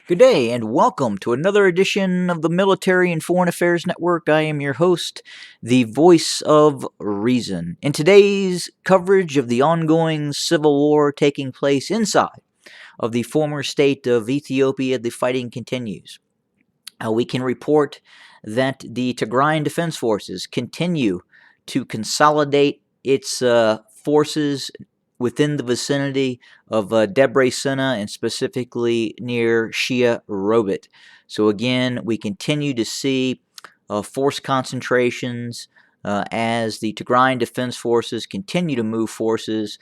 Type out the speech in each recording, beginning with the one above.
Good day and welcome to another edition of the Military and Foreign Affairs Network. I am your host, the voice of reason. In today's coverage of the ongoing civil war taking place inside of the former state of Ethiopia, the fighting continues. We can report that the Tigrayan Defense Forces continue to consolidate its forces within the vicinity of Debre Sina and specifically near Shia Robit. So again, we continue to see force concentrations as the Tigrayan Defense Forces continue to move forces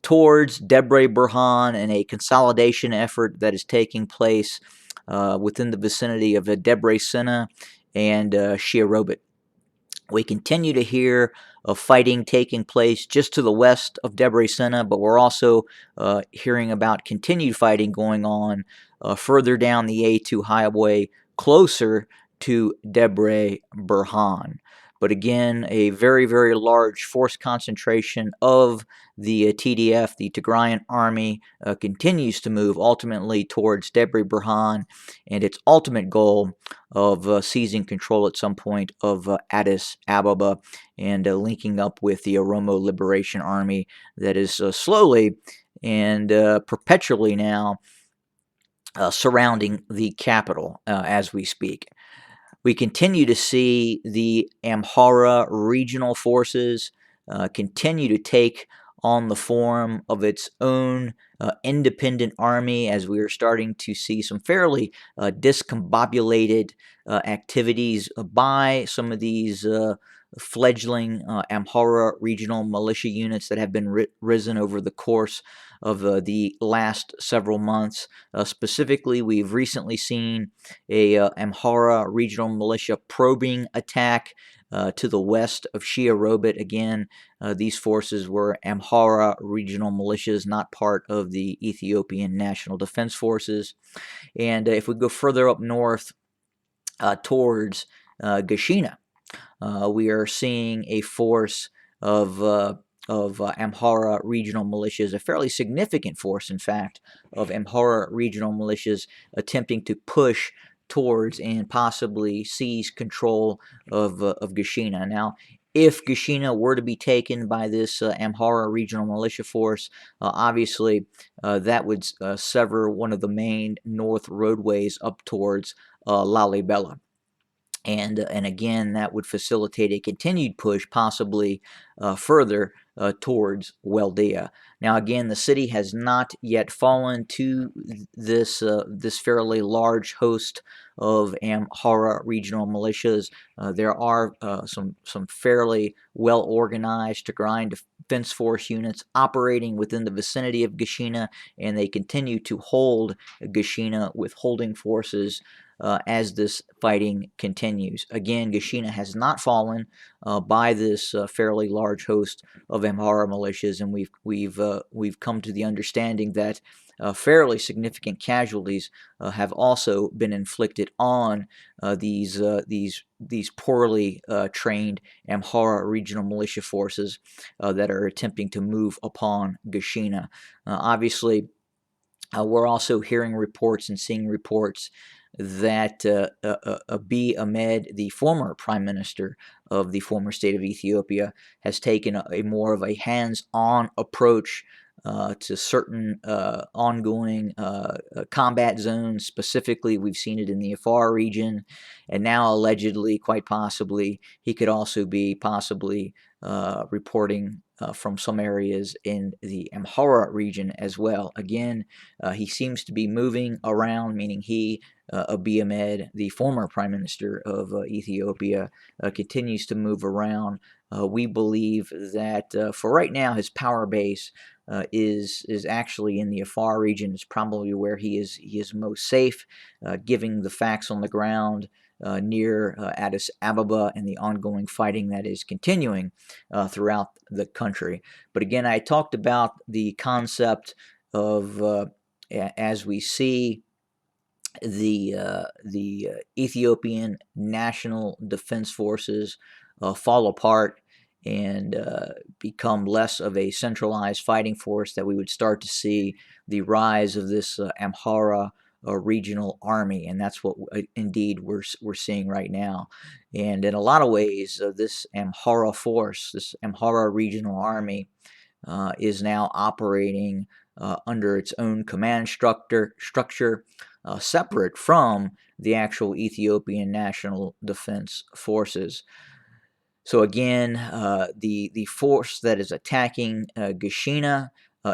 towards Debre Burhan in a consolidation effort that is taking place within the vicinity of Debre Sina and Shia Robit. We continue to hear of fighting taking place just to the west of Debre Sina, but we're also hearing about continued fighting going on further down the A2 highway closer to Debre Burhan. But again, a very, very large force concentration of the TDF, the Tigrayan Army, continues to move ultimately towards Debre Burhan and its ultimate goal of seizing control at some point of Addis Ababa and linking up with the Oromo Liberation Army that is slowly and perpetually now surrounding the capital as we speak. We continue to see the Amhara regional forces continue to take on the form of its own independent army as we are starting to see some fairly discombobulated activities by some of these fledgling Amhara regional militia units that have been risen over the course of the last several months. Specifically, we've recently seen a Amhara regional militia probing attack to the west of Shia Robit. Again, these forces were Amhara regional militias, not part of the Ethiopian National Defense Forces. And if we go further up north towards Gashina, we are seeing a force of Amhara regional militias, a fairly significant force, in fact, of Amhara regional militias attempting to push towards and possibly seize control of Gashina. Now, if Gashina were to be taken by this Amhara regional militia force, obviously that would sever one of the main north roadways up towards Lalibela. And again, that would facilitate a continued push, possibly further towards Weldea. Now, again, the city has not yet fallen to this fairly large host of Amhara regional militias. There are some fairly well organized Tigray Defense Force units operating within the vicinity of Gashina, and they continue to hold Gashina with holding forces as this fighting continues. Again, Gashina has not fallen by this fairly large host of Amhara militias, and we've come to the understanding that fairly significant casualties have also been inflicted on these poorly trained Amhara regional militia forces that are attempting to move upon Gashina. Obviously, we're also hearing reports and seeing reports that Abiy Ahmed, the former prime minister of the former state of Ethiopia, has taken a more of a hands-on approach to certain ongoing combat zones. Specifically, we've seen it in the Afar region, and now allegedly, quite possibly, he could also be possibly reporting from some areas in the Amhara region as well. Again, he seems to be moving around, meaning Abiy Ahmed, the former prime minister of Ethiopia, continues to move around. We believe that for right now, his power base is actually in the Afar region. It's probably where he is most safe, giving the facts on the ground near Addis Ababa and the ongoing fighting that is continuing throughout the country. But again, I talked about the concept of as we see the Ethiopian National Defense Forces fall apart and become less of a centralized fighting force, that we would start to see the rise of this Amhara regional army, and that's what indeed we're seeing right now. And in a lot of ways, this Amhara force, this Amhara regional army, is now operating under its own command structure, separate from the actual Ethiopian National Defense Forces. So again, the force that is attacking Gashina,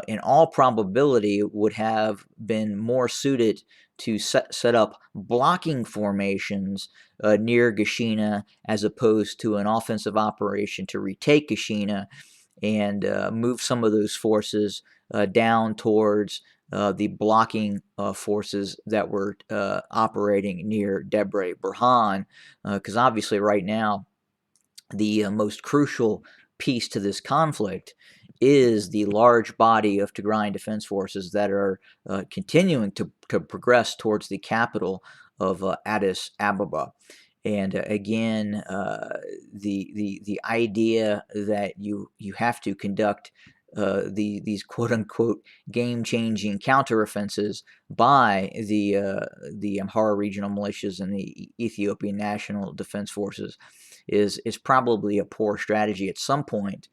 in all probability, would have been more suited to set up blocking formations near Gashina, as opposed to an offensive operation to retake Gashina and move some of those forces down towards the blocking forces that were operating near Debre Burhan, because obviously right now the most crucial piece to this conflict is the large body of Tigrayan defense forces that are continuing to progress towards the capital of Addis Ababa. And again, the idea that you have to conduct these quote unquote game changing counteroffenses by the Amhara regional militias and the Ethiopian National Defense Forces is probably a poor strategy. At some point,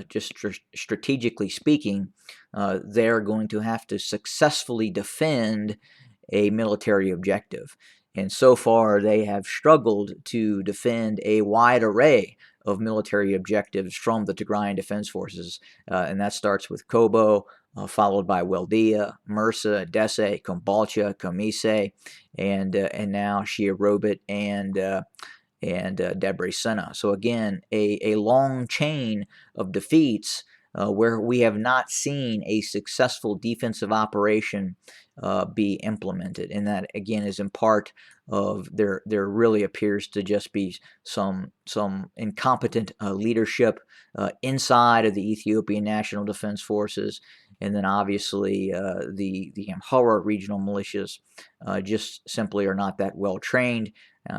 just strategically speaking, they're going to have to successfully defend a military objective. And so far, they have struggled to defend a wide array of military objectives from the Tigrayan Defense Forces. And that starts with Kobo, followed by Weldia, Mersa, Dese, Kombalcha, Kamise, and now Shia Robit and Debre Sena. So again, a long chain of defeats where we have not seen a successful defensive operation be implemented, and that again is in part of there really appears to just be some incompetent leadership inside of the Ethiopian National Defense Forces, and then obviously the Amhara regional militias just simply are not that well trained.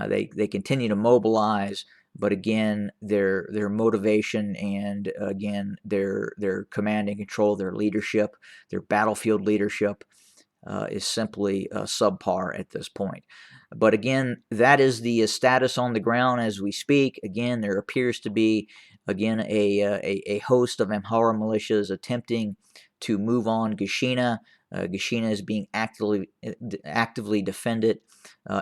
They continue to mobilize, but again, their motivation and again their command and control, their leadership, their battlefield leadership is simply subpar at this point. But again, that is the status on the ground as we speak. Again, there appears to be again a host of Amhara militias attempting to move on Gashina. Gashina is being actively defended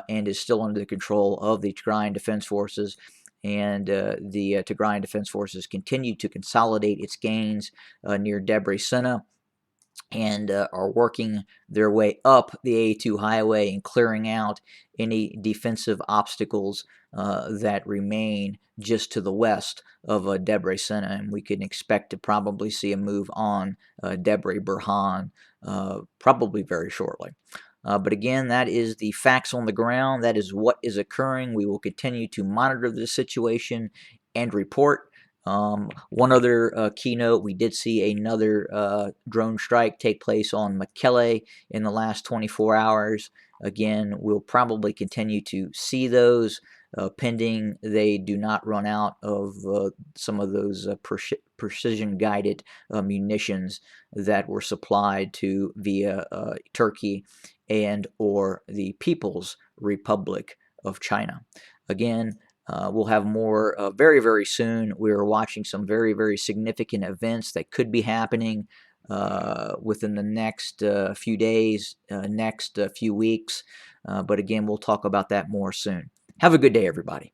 and is still under the control of the Tigrayan Defense Forces. And the Tigrayan Defense Forces continue to consolidate its gains near Debre Sena and are working their way up the A2 highway and clearing out any defensive obstacles that remain just to the west of Debre Sena, and we can expect to probably see a move on Debre Burhan probably very shortly. But again, that is the facts on the ground. That is what is occurring. We will continue to monitor the situation and report. One other keynote, we did see another drone strike take place on Mekele in the last 24 hours. Again, we'll probably continue to see those pending they do not run out of some of those precision-guided munitions that were supplied to via Turkey and or the People's Republic of China. Again, we'll have more very, very soon. We're watching some very, very significant events that could be happening within the next few days, next few weeks. But again, we'll talk about that more soon. Have a good day, everybody.